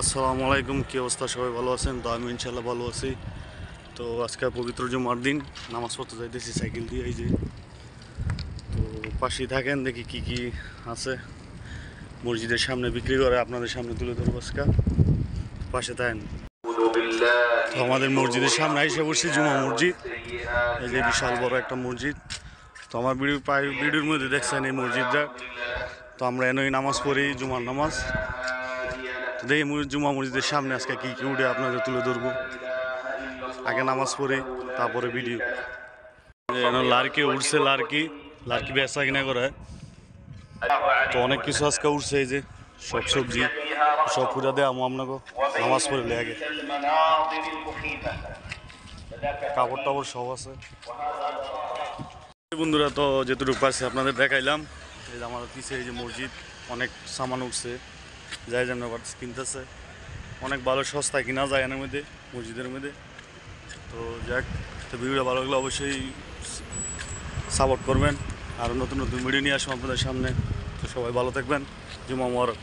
আসসালামু আলাইকুম। কি অবস্থা? সবাই ভালো আছেন? তো আমি ইনশাল্লাহ ভালো আছি। তো আজকে পবিত্র জুমার দিন, নামাজ পড়তে যাইতেছি সাইকেল দিয়ে। এই যে তো পাশেই থাকেন, দেখি কি কি আছে মসজিদের সামনে বিক্রি করে, আপনাদের সামনে তুলে ধরবো আজকে। পাশে থাকেন। তো আমাদের মসজিদের সামনে এসে বসছি, জুমা মসজিদ। এই যে বিশাল বড় একটা মসজিদ। তো আমার ভিডিওর মধ্যে দেখছেন এই মসজিদটা। তো আমরা এনই নামাজ পড়ি, জুমার নামাজ। তো দেখি জুমা মসজিদের সামনে আজকে কি কি উঠে আপনাদের তুলে ধরবো। আগে নামাজ পড়ি, তারপরে ভিডিও। লার্কি উঠছে, লার্কি বেচা কিনা করে। তো অনেক কিছু আজকে উঠছে, এই যে সব সবজি সব পুজা দেয় আপনাকে নামাজ পড়লে আগে। কাপড় টাপড় সব আছে বন্ধুরা। তো যেটুকু পারছি আপনাদের দেখাইলাম। এই যে আমাদের পিছিয়ে এই যে মসজিদ, অনেক সামান উঠছে, যাই যেন কিনতেছে। অনেক ভালো সস্তায় কিনা যায় এর মধ্যে, মসজিদের মধ্যে। তো যাক, তো ভিডিওটা ভালো লাগলে অবশ্যই সাপোর্ট করবেন। আর নতুন নতুন ভিডিও নিয়ে আসবো আপনাদের সামনে। তো সবাই ভালো থাকবেন। জুমা মুবারক।